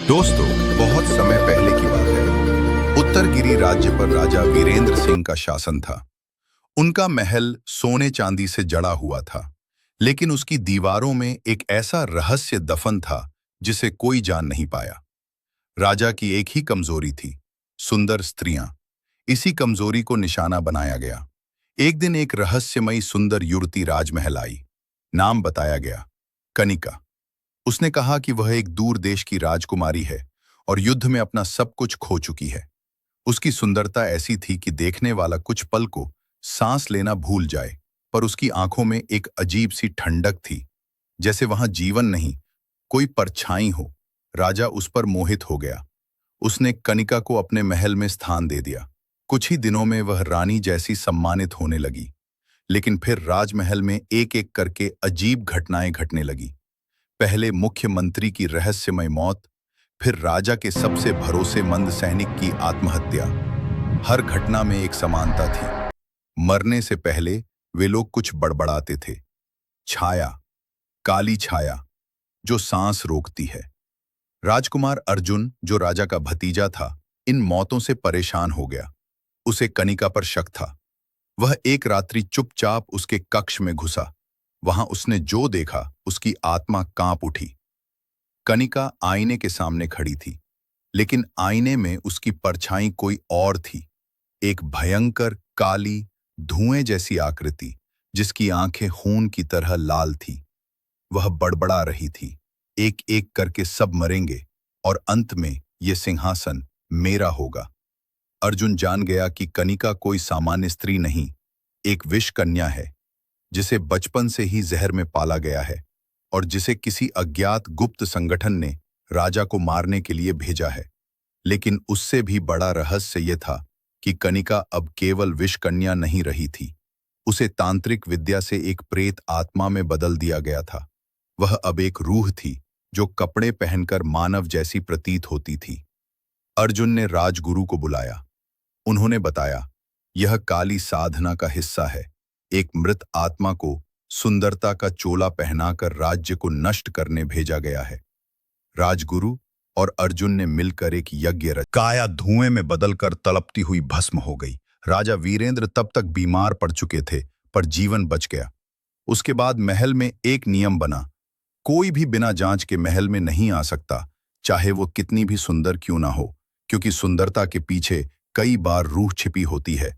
दोस्तों, बहुत समय पहले की बात है। उत्तरगिरी राज्य पर राजा वीरेंद्र सिंह का शासन था। उनका महल सोने चांदी से जड़ा हुआ था, लेकिन उसकी दीवारों में एक ऐसा रहस्य दफन था जिसे कोई जान नहीं पाया। राजा की एक ही कमजोरी थी, सुंदर स्त्रियां। इसी कमजोरी को निशाना बनाया गया। एक दिन एक रहस्यमयी सुंदर युवती राजमहल आई। नाम बताया गया, कनिका। उसने कहा कि वह एक दूर देश की राजकुमारी है और युद्ध में अपना सब कुछ खो चुकी है। उसकी सुंदरता ऐसी थी कि देखने वाला कुछ पल को सांस लेना भूल जाए, पर उसकी आंखों में एक अजीब सी ठंडक थी, जैसे वहां जीवन नहीं, कोई परछाई हो। राजा उस पर मोहित हो गया। उसने कनिका को अपने महल में स्थान दे दिया। कुछ ही दिनों में वह रानी जैसी सम्मानित होने लगी। लेकिन फिर राजमहल में एक एक करके अजीब घटनाएं घटने लगी। पहले मुख्यमंत्री की रहस्यमय मौत, फिर राजा के सबसे भरोसेमंद सैनिक की आत्महत्या। हर घटना में एक समानता थी। मरने से पहले वे लोग कुछ बड़बड़ाते थे। छाया, काली छाया, जो सांस रोकती है। राजकुमार अर्जुन, जो राजा का भतीजा था, इन मौतों से परेशान हो गया। उसे कनिका पर शक था। वह एक रात्रि चुपचाप उसके कक्ष में घुसा। वहां उसने जो देखा, उसकी आत्मा कांप उठी। कनिका आईने के सामने खड़ी थी, लेकिन आईने में उसकी परछाई कोई और थी। एक भयंकर काली धुएं जैसी आकृति, जिसकी आंखें खून की तरह लाल थी। वह बड़बड़ा रही थी, एक एक करके सब मरेंगे और अंत में ये सिंहासन मेरा होगा। अर्जुन जान गया कि कनिका कोई सामान्य स्त्री नहीं, एक विष कन्या है, जिसे बचपन से ही जहर में पाला गया है और जिसे किसी अज्ञात गुप्त संगठन ने राजा को मारने के लिए भेजा है। लेकिन उससे भी बड़ा रहस्य यह था कि कनिका अब केवल विष कन्या नहीं रही थी। उसे तांत्रिक विद्या से एक प्रेत आत्मा में बदल दिया गया था। वह अब एक रूह थी, जो कपड़े पहनकर मानव जैसी प्रतीत होती थी। अर्जुन ने राजगुरु को बुलाया। उन्होंने बताया, यह काली साधना का हिस्सा है। एक मृत आत्मा को सुंदरता का चोला पहनाकर राज्य को नष्ट करने भेजा गया है। राजगुरु और अर्जुन ने मिलकर एक यज्ञ रचा। काया धुएं में बदलकर तड़पती हुई भस्म हो गई। राजा वीरेंद्र तब तक बीमार पड़ चुके थे, पर जीवन बच गया। उसके बाद महल में एक नियम बना, कोई भी बिना जांच के महल में नहीं आ सकता, चाहे वो कितनी भी सुंदर क्यों ना हो, क्योंकि सुंदरता के पीछे कई बार रूह छिपी होती है।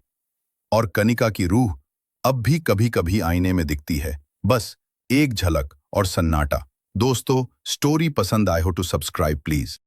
और कनिका की रूह अब भी कभी कभी आईने में दिखती है, बस एक झलक और सन्नाटा। दोस्तों, स्टोरी पसंद आए हो तो सब्सक्राइब प्लीज।